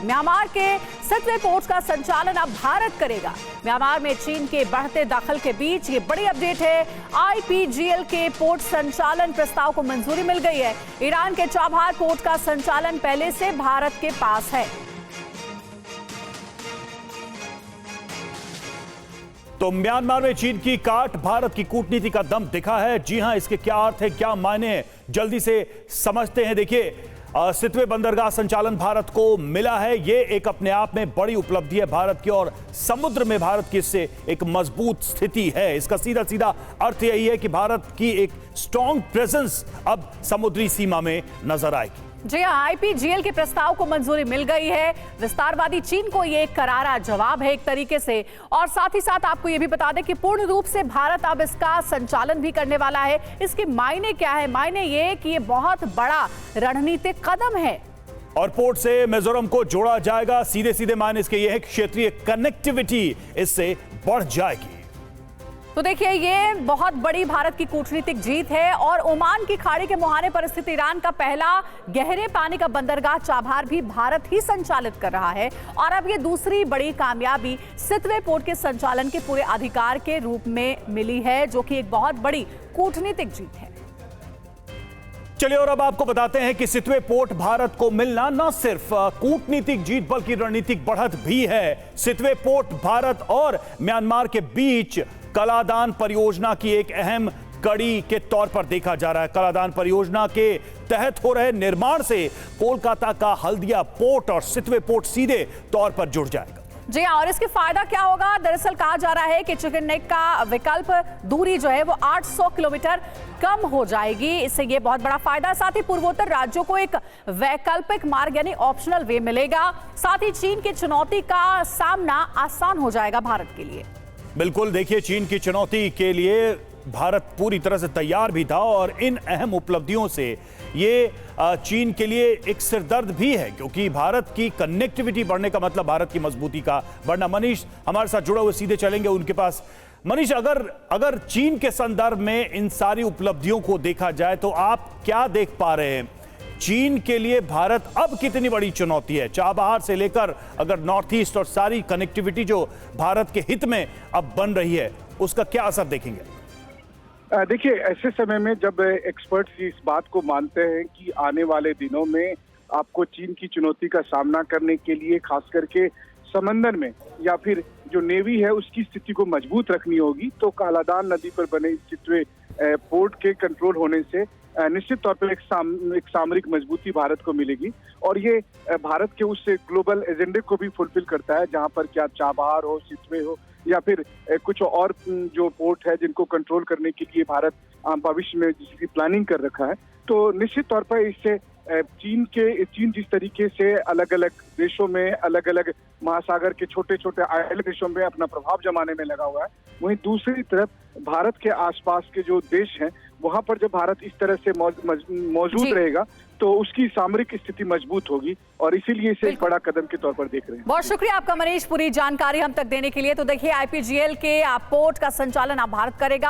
Myanmar के Sittwe port का संचालन अब भारत करेगा। म्यांमार में चीन के बढ़ते दखल के बीच ये बड़ी अपडेट है। आईपीजीएल के पोर्ट संचालन प्रस्ताव को मंजूरी मिल गई है। ईरान के चाबहार पोर्ट का संचालन पहले से भारत के पास है। तो म्यांमार में चीन की काट भारत की कूटनीति का दम दिखा है। जी हां, इसके क्या अर्थ है, क्या मायने हैं, जल्दी से समझते हैं। देखिए, सितवे बंदरगाह संचालन भारत को मिला है। ये एक अपने आप में बड़ी उपलब्धि है भारत की, और समुद्र में भारत की इससे एक मजबूत स्थिति है। इसका सीधा सीधा अर्थ यही है कि भारत की एक स्ट्रॉन्ग प्रेजेंस अब समुद्री सीमा में नजर आएगी। जी हां, आईपीजीएल के प्रस्ताव को मंजूरी मिल गई है। विस्तारवादी चीन को यह एक करारा जवाब है एक तरीके से, और साथ ही साथ आपको यह भी बता दें कि पूर्ण रूप से भारत अब इसका संचालन भी करने वाला है। इसके मायने क्या है? मायने ये कि ये बहुत बड़ा रणनीतिक कदम है। और पोर्ट से मिजोरम को जोड़ा जाएगा। सीधे सीधे मायने इसके ये है कि क्षेत्रीय कनेक्टिविटी इससे बढ़ जाएगी। तो देखिए, ये बहुत बड़ी भारत की कूटनीतिक जीत है। और ओमान की खाड़ी के मुहाने पर स्थित ईरान का पहला गहरे पानी का बंदरगाह चाबहार भी भारत ही संचालित कर रहा है। और अब ये दूसरी बड़ी कामयाबी सितवे पोर्ट के संचालन के पूरे अधिकार के रूप में मिली है, जो कि एक बहुत बड़ी कूटनीतिक जीत है। चलिए, और अब आपको बताते हैं कि सितवे पोर्ट भारत को मिलना न सिर्फ कूटनीतिक जीत बल्कि रणनीतिक बढ़त भी है। सितवे पोर्ट भारत और म्यांमार के बीच कलादान परियोजना की एक अहम कड़ी के तौर पर देखा जा रहा है। कलादान परियोजना के तहत हो रहे निर्माण से कोलकाता का हल्दिया पोर्ट और सितवे पोर्ट सीधे तौर पर जुड़ जाएगा। जी हाँ, और इसके फायदा क्या होगा? दरअसल कहा जा रहा है कि चिकन नेक का विकल्प दूरी जो है वो 800 किलोमीटर कम हो जाएगी। इससे ये बहुत बड़ा फायदा। साथ ही पूर्वोत्तर राज्यों को एक वैकल्पिक मार्ग यानी ऑप्शनल वे मिलेगा। साथ ही चीन की चुनौती का सामना आसान हो जाएगा भारत के लिए। बिल्कुल, देखिए, चीन की चुनौती के लिए भारत पूरी तरह से तैयार भी था, और इन अहम उपलब्धियों से ये चीन के लिए एक सिरदर्द भी है, क्योंकि भारत की कनेक्टिविटी बढ़ने का मतलब भारत की मजबूती का बढ़ना। मनीष हमारे साथ जुड़े हुए, सीधे चलेंगे उनके पास। मनीष, अगर चीन के संदर्भ में इन सारी उपलब्धियों को देखा जाए तो आप क्या देख पा रहे हैं? चीन के लिए भारत अब कितनी बड़ी चुनौती है? चाबहार से लेकर अगर नॉर्थ ईस्ट और सारी कनेक्टिविटी जो भारत के हित में अब बन रही है, उसका क्या असर देखेंगे? देखिए, ऐसे समय में जब एक्सपर्ट्स इस बात को मानते हैं कि आने वाले दिनों में आपको चीन की चुनौती का सामना करने के लिए खास करके समंदर में या फिर जो नेवी है उसकी स्थिति को मजबूत रखनी होगी, तो कालादान नदी पर बने सितवे पोर्ट के कंट्रोल होने से निश्चित तौर पर एक सामरिक मजबूती भारत को मिलेगी। और ये भारत के उस ग्लोबल एजेंडे को भी फुलफिल करता है, जहां पर क्या चाबहार हो, सितवे हो या फिर कुछ और जो पोर्ट है जिनको कंट्रोल करने के लिए भारत भविष्य में जिसकी प्लानिंग कर रखा है। तो निश्चित तौर पर इससे चीन जिस तरीके से अलग अलग देशों में, अलग अलग महासागर के छोटे छोटे आइलैंड देशों में अपना प्रभाव जमाने में लगा हुआ है, वहीं दूसरी तरफ भारत के आसपास के जो देश हैं वहां पर जब भारत इस तरह से मौजूद रहेगा तो उसकी सामरिक स्थिति मजबूत होगी, और इसीलिए इसे एक बड़ा कदम के तौर पर देख रहे हैं। बहुत शुक्रिया आपका मनीष, पूरी जानकारी हम तक देने के लिए। तो देखिए, आईपीजीएल के पोर्ट का संचालन अब भारत करेगा।